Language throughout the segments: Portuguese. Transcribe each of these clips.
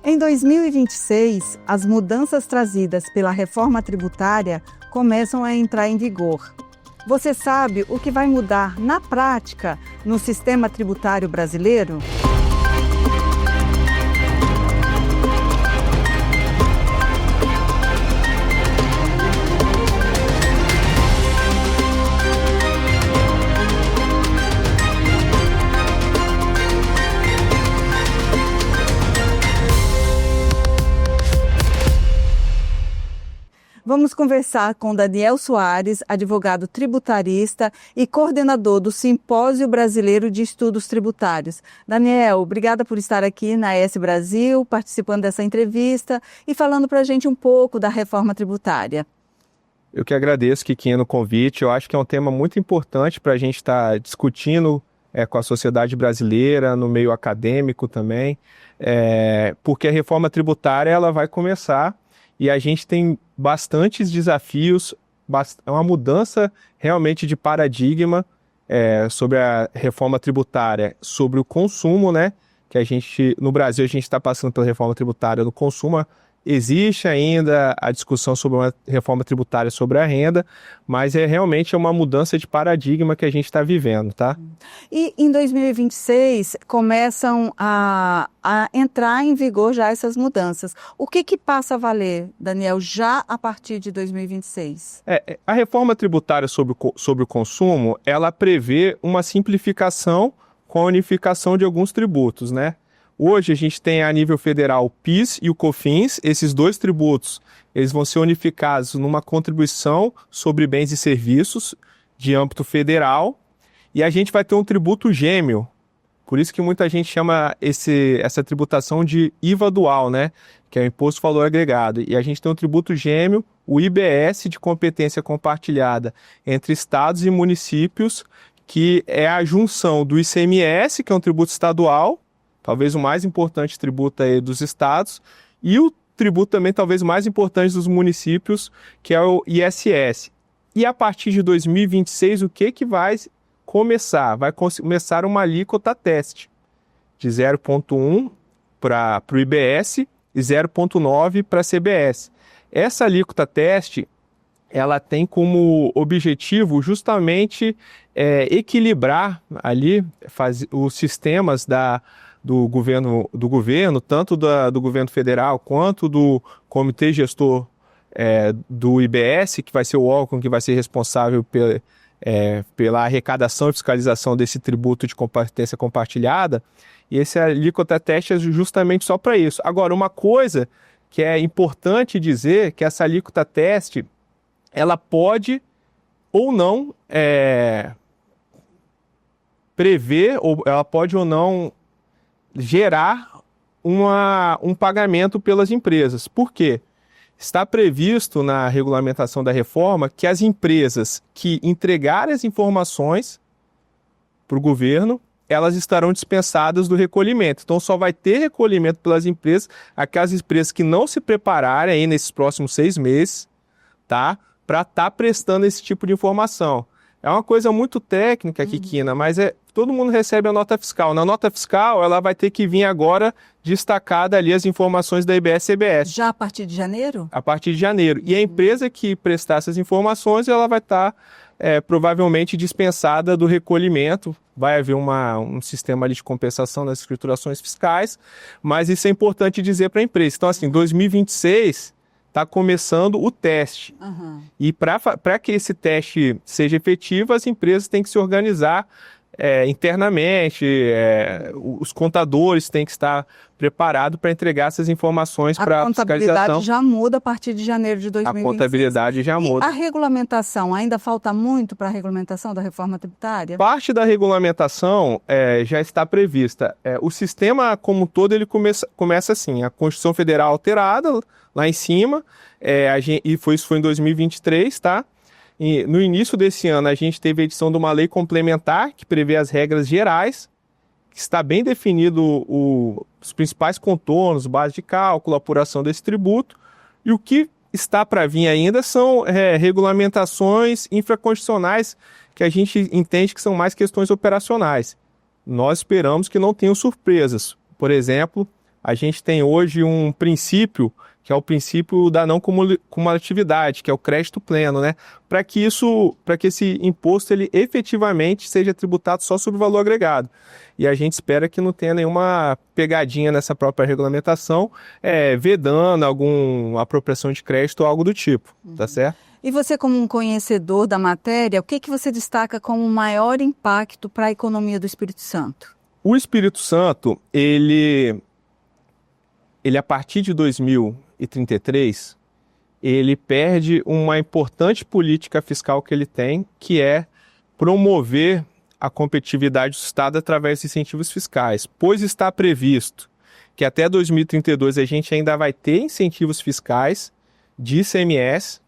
Em 2026, as mudanças trazidas pela reforma tributária começam a entrar em vigor. Você sabe o que vai mudar na prática no sistema tributário brasileiro? Vamos conversar com Daniel Soares, advogado tributarista e coordenador do Simpósio Brasileiro de Estudos Tributários. Daniel, obrigada por estar aqui na ES Brasil, participando dessa entrevista e falando para a gente um pouco da reforma tributária. Eu que agradeço, Kikinha, no convite. Eu acho que é um tema muito importante para a gente estar discutindo com a sociedade brasileira, no meio acadêmico também, porque a reforma tributária ela vai começar e a gente tem bastantes desafios, é uma mudança realmente de paradigma sobre a reforma tributária, sobre o consumo, né? Que no Brasil a gente está passando pela reforma tributária no consumo. Existe ainda a discussão sobre uma reforma tributária sobre a renda, mas realmente uma mudança de paradigma que a gente está vivendo, tá? E em 2026 começam a entrar em vigor já essas mudanças. O que passa a valer, Daniel, já a partir de 2026? A reforma tributária sobre o consumo, ela prevê uma simplificação com a unificação de alguns tributos, né? Hoje a gente tem a nível federal o PIS e o COFINS. Esses dois tributos eles vão ser unificados numa contribuição sobre bens e serviços de âmbito federal e a gente vai ter um tributo gêmeo. Por isso que muita gente chama essa tributação de IVA dual, né? Que é o Imposto de Valor Agregado. E a gente tem um tributo gêmeo, o IBS, de competência compartilhada entre estados e municípios, que é a junção do ICMS, que é um tributo estadual, talvez o mais importante tributo aí dos estados, e o tributo também talvez mais importante dos municípios, que é o ISS. E a partir de 2026, o que vai começar? Vai começar uma alíquota teste de 0,1 para o IBS e 0,9 para a CBS. Essa alíquota teste, ela tem como objetivo justamente equilibrar ali os sistemas do governo, tanto do governo federal quanto do comitê gestor do IBS, que vai ser o órgão que vai ser responsável pela arrecadação e fiscalização desse tributo de competência compartilhada, e esse alíquota teste é justamente só para isso. Agora, uma coisa que é importante dizer, que essa alíquota teste, ela pode ou não prever, ou ela pode ou não gerar um pagamento pelas empresas. Por quê? Está previsto na regulamentação da reforma que as empresas que entregarem as informações para o governo, elas estarão dispensadas do recolhimento. Então só vai ter recolhimento pelas empresas, aquelas empresas que não se prepararem aí nesses próximos 6 meses, tá? Para estar prestando esse tipo de informação. É uma coisa muito técnica, Kikina, mas todo mundo recebe a nota fiscal. Na nota fiscal, ela vai ter que vir agora destacada ali as informações da IBS e CBS. Já a partir de janeiro? A partir de janeiro. E a empresa que prestar essas informações, ela vai estar provavelmente dispensada do recolhimento. Vai haver um sistema ali de compensação das escriturações fiscais, mas isso é importante dizer para a empresa. Então, assim, 2026... está começando o teste. E para que esse teste seja efetivo, as empresas têm que se organizar internamente, os contadores têm que estar preparados para entregar essas informações para a fiscalização. A contabilidade já muda a partir de janeiro de 2026. A contabilidade já muda. E a regulamentação, ainda falta muito para a regulamentação da reforma tributária? Parte da regulamentação já está prevista. O sistema como um todo ele começa assim, a Constituição Federal alterada, lá em cima, isso foi em 2023, tá? E no início desse ano, a gente teve a edição de uma lei complementar que prevê as regras gerais, que está bem definido os principais contornos, base de cálculo, apuração desse tributo, e o que está para vir ainda são regulamentações infraconstitucionais que a gente entende que são mais questões operacionais. Nós esperamos que não tenham surpresas. Por exemplo, a gente tem hoje um princípio, que é o princípio da não cumulatividade, que é o crédito pleno, né? Para que esse imposto ele efetivamente seja tributado só sobre o valor agregado. E a gente espera que não tenha nenhuma pegadinha nessa própria regulamentação, vedando alguma apropriação de crédito ou algo do tipo, tá certo? E você, como um conhecedor da matéria, o que você destaca como o maior impacto para a economia do Espírito Santo? O Espírito Santo, ele a partir de 2033, ele perde uma importante política fiscal que ele tem, que é promover a competitividade do Estado através de incentivos fiscais, pois está previsto que até 2032 a gente ainda vai ter incentivos fiscais de ICMS.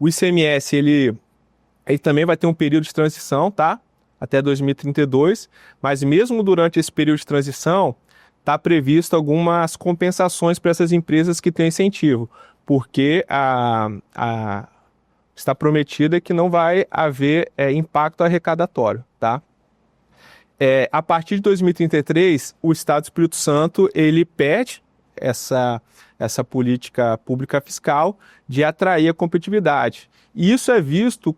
O ICMS, ele também vai ter um período de transição, tá? Até 2032, mas mesmo durante esse período de transição, está previsto algumas compensações para essas empresas que têm incentivo, porque está prometida que não vai haver impacto arrecadatório, tá? A partir de 2033, o Estado do Espírito Santo ele perde essa política pública fiscal de atrair a competitividade. E isso é visto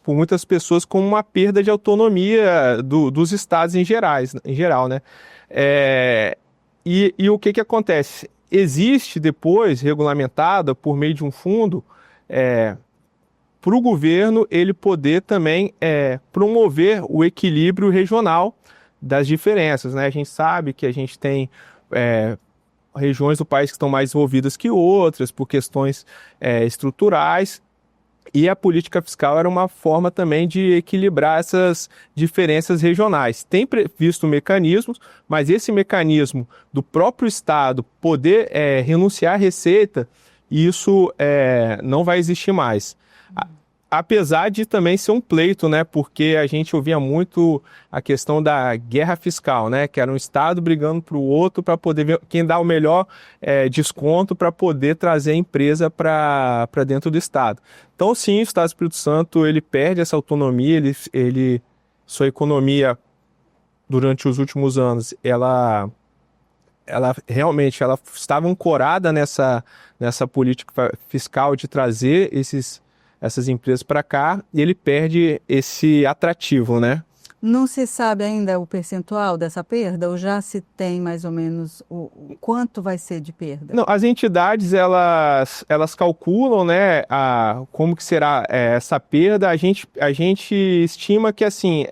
por muitas pessoas como uma perda de autonomia dos estados em geral, né? E o que acontece? Existe depois, regulamentada por meio de um fundo, para o governo ele poder também promover o equilíbrio regional das diferenças, né? A gente sabe que a gente tem regiões do país que estão mais desenvolvidas que outras por questões estruturais, e a política fiscal era uma forma também de equilibrar essas diferenças regionais. Tem previsto mecanismos, mas esse mecanismo do próprio Estado poder renunciar à receita, isso não vai existir mais. Apesar de também ser um pleito, né? Porque a gente ouvia muito a questão da guerra fiscal, né? Que era um Estado brigando para o outro para poder ver quem dá o melhor desconto para poder trazer a empresa para dentro do Estado. Então, sim, o Estado do Espírito Santo ele perde essa autonomia, sua economia durante os últimos anos, ela realmente estava ancorada nessa política fiscal de trazer essas empresas para cá, e ele perde esse atrativo, né? Não se sabe ainda o percentual dessa perda, ou já se tem mais ou menos o quanto vai ser de perda? Não, as entidades, elas calculam, né, como que será essa perda. A gente estima que, assim,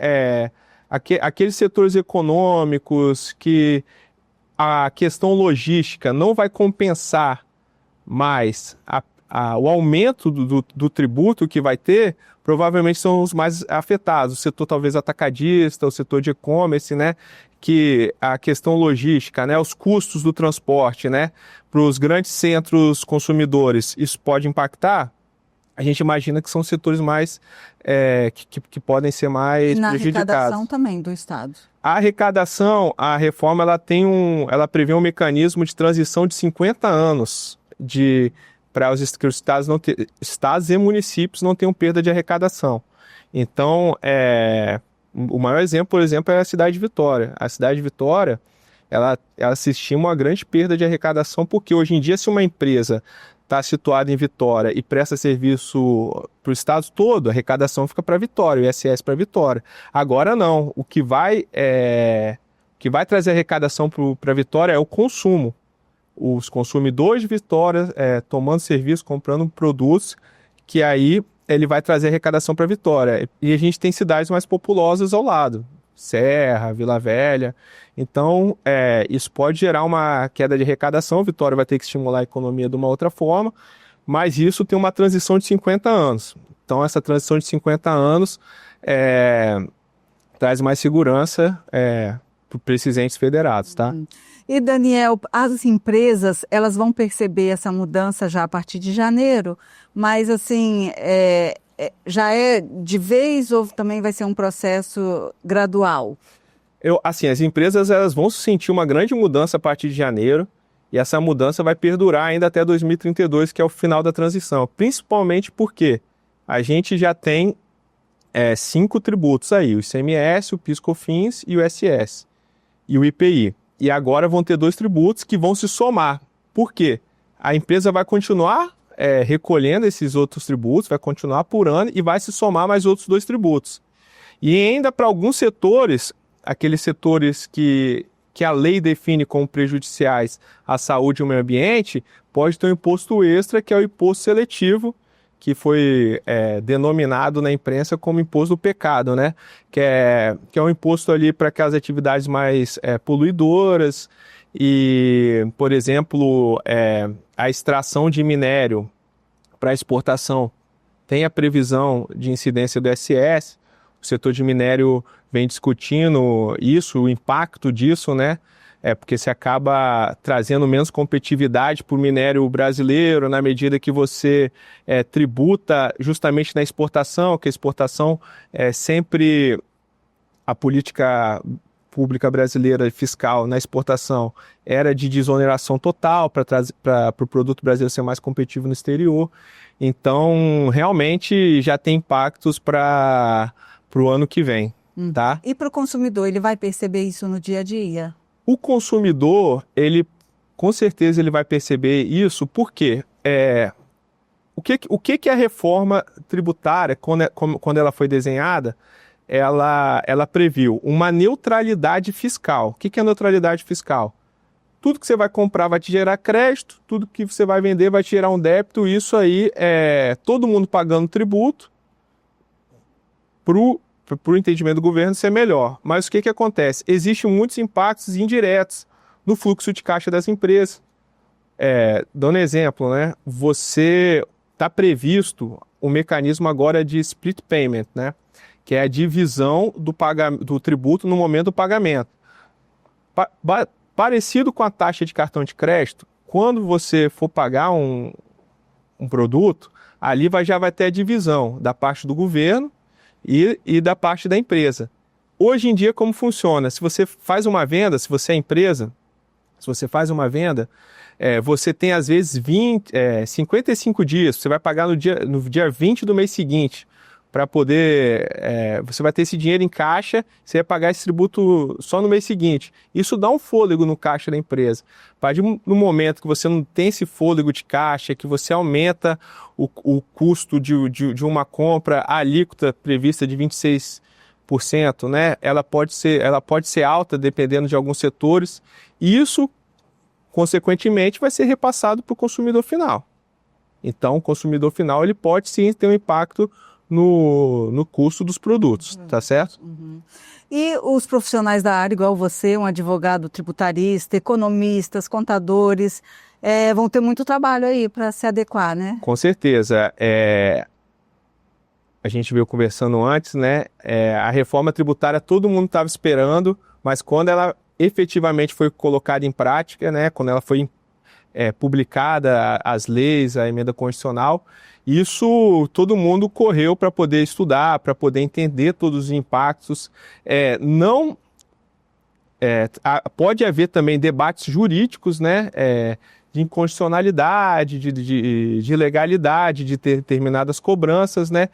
aqueles setores econômicos que a questão logística não vai compensar mais o aumento do tributo que vai ter, provavelmente são os mais afetados. O setor talvez atacadista, o setor de e-commerce, né? Que a questão logística, né? Os custos do transporte, né? Para os grandes centros consumidores, isso pode impactar? A gente imagina que são setores mais que podem ser mais prejudicados. Na arrecadação também do Estado. A arrecadação, a reforma, ela prevê um mecanismo de transição de 50 anos para os estados e municípios não tenham perda de arrecadação. Então, o maior exemplo, por exemplo, é a cidade de Vitória. A cidade de Vitória, ela se estima uma grande perda de arrecadação, porque hoje em dia, se uma empresa está situada em Vitória e presta serviço para o estado todo, a arrecadação fica para Vitória, o ISS para Vitória. Agora não, o que vai trazer arrecadação para Vitória é o consumo. Os consumidores de Vitória tomando serviço, comprando produtos, que aí ele vai trazer arrecadação para Vitória. E a gente tem cidades mais populosas ao lado, Serra, Vila Velha. Então, isso pode gerar uma queda de arrecadação. Vitória vai ter que estimular a economia de uma outra forma, mas isso tem uma transição de 50 anos. Então, essa transição de 50 anos traz mais segurança para esses entes federados, tá? E, Daniel, as empresas, elas vão perceber essa mudança já a partir de janeiro, mas, assim, já é de vez ou também vai ser um processo gradual? As empresas elas vão sentir uma grande mudança a partir de janeiro, e essa mudança vai perdurar ainda até 2032, que é o final da transição, principalmente porque a gente já tem 5 tributos aí, o ICMS, o PIS/COFINS e o ISS, e o IPI. E agora vão ter 2 tributos que vão se somar. Por quê? A empresa vai continuar recolhendo esses outros tributos, vai continuar apurando e vai se somar mais outros 2 tributos. E ainda para alguns setores, aqueles setores que a lei define como prejudiciais à saúde e ao meio ambiente, pode ter um imposto extra, que é o imposto seletivo, que foi denominado na imprensa como imposto do pecado, né? Que é um imposto ali para aquelas atividades mais poluidoras e, por exemplo, a extração de minério para exportação tem a previsão de incidência do ISS. O setor de minério vem discutindo isso, o impacto disso, né? Porque você acaba trazendo menos competitividade para o minério brasileiro na medida que você tributa justamente na exportação, que a exportação é sempre a política pública brasileira fiscal na exportação era de desoneração total para o produto brasileiro ser mais competitivo no exterior. Então, realmente já tem impactos para o ano que vem. Tá? E para o consumidor, ele vai perceber isso no dia a dia? O consumidor, com certeza ele vai perceber isso, porque o que a reforma tributária, quando ela foi desenhada, ela previu uma neutralidade fiscal. O que é neutralidade fiscal? Tudo que você vai comprar vai te gerar crédito, tudo que você vai vender vai te gerar um débito, isso aí todo mundo pagando tributo para o entendimento do governo ser melhor. Mas o que acontece? Existem muitos impactos indiretos no fluxo de caixa das empresas. Dando exemplo, né? Você está previsto o mecanismo agora de split payment, né? Que é a divisão do tributo no momento do pagamento. Parecido com a taxa de cartão de crédito, quando você for pagar um produto, ali já vai ter a divisão da parte do governo e da parte da empresa. Hoje em dia, como funciona? Se você faz uma venda, se você é empresa, se você faz uma venda, você tem às vezes 55 dias, você vai pagar no dia 20 do mês seguinte, para poder, você vai ter esse dinheiro em caixa, você vai pagar esse tributo só no mês seguinte. Isso dá um fôlego no caixa da empresa. No momento que você não tem esse fôlego de caixa, que você aumenta o custo de uma compra, a alíquota prevista de 26%, né? Ela pode ser alta dependendo de alguns setores. E isso, consequentemente, vai ser repassado para o consumidor final. Então, o consumidor final ele pode sim ter um impacto no custo dos produtos, tá certo? Uhum. E os profissionais da área, igual você, um advogado tributarista, economistas, contadores, vão ter muito trabalho aí para se adequar, né? Com certeza. A gente veio conversando antes, né? A reforma tributária todo mundo estava esperando, mas quando ela efetivamente foi colocada em prática, né? Quando ela foi publicada, as leis, a emenda constitucional, isso todo mundo correu para poder estudar, para poder entender todos os impactos. Pode haver também debates jurídicos, né, de inconstitucionalidade, de legalidade de determinadas cobranças, né,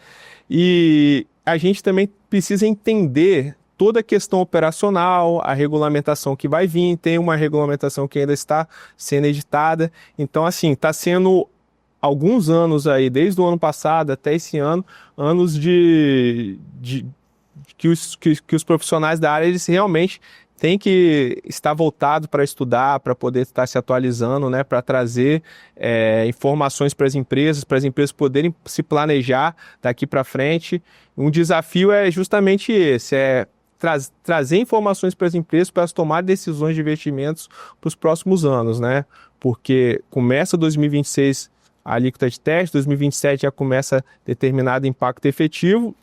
e a gente também precisa entender toda a questão operacional, a regulamentação que vai vir, tem uma regulamentação que ainda está sendo editada. Então, assim, está sendo alguns anos aí, desde o ano passado até esse ano, anos que os profissionais da área, eles realmente têm que estar voltados para estudar, para poder estar se atualizando, né, para trazer informações para as empresas poderem se planejar daqui para frente. Um desafio é justamente esse, trazer informações para as empresas para elas tomarem decisões de investimentos para os próximos anos, né? Porque começa 2026 a alíquota de teste, 2027 já começa determinado impacto efetivo,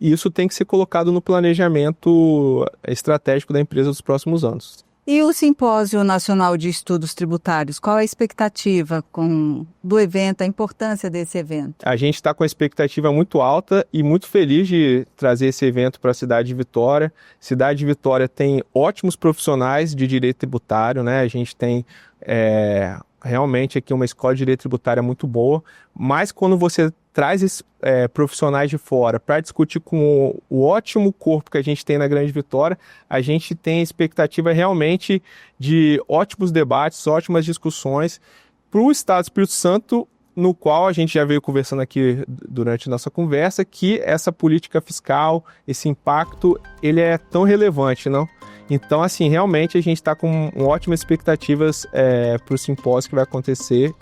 e isso tem que ser colocado no planejamento estratégico da empresa dos próximos anos. E o Simpósio Nacional de Estudos Tributários, qual a expectativa do evento, a importância desse evento? A gente está com a expectativa muito alta e muito feliz de trazer esse evento para a cidade de Vitória. Cidade de Vitória tem ótimos profissionais de direito tributário, né? A gente tem realmente aqui uma escola de direito tributário muito boa, mas quando você traz esses profissionais de fora para discutir com o ótimo corpo que a gente tem na Grande Vitória, a gente tem expectativa realmente de ótimos debates, ótimas discussões para o Estado do Espírito Santo, no qual a gente já veio conversando aqui durante a nossa conversa, que essa política fiscal, esse impacto, ele é tão relevante, não? Então, assim, realmente a gente está com ótimas expectativas para o simpósio que vai acontecer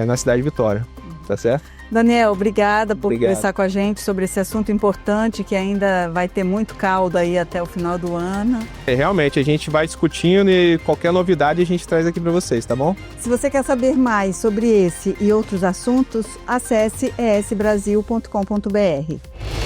na cidade de Vitória, tá certo? Daniel, obrigada por conversar com a gente sobre esse assunto importante que ainda vai ter muito caldo aí até o final do ano. Realmente, a gente vai discutindo e qualquer novidade a gente traz aqui para vocês, tá bom? Se você quer saber mais sobre esse e outros assuntos, acesse esbrasil.com.br.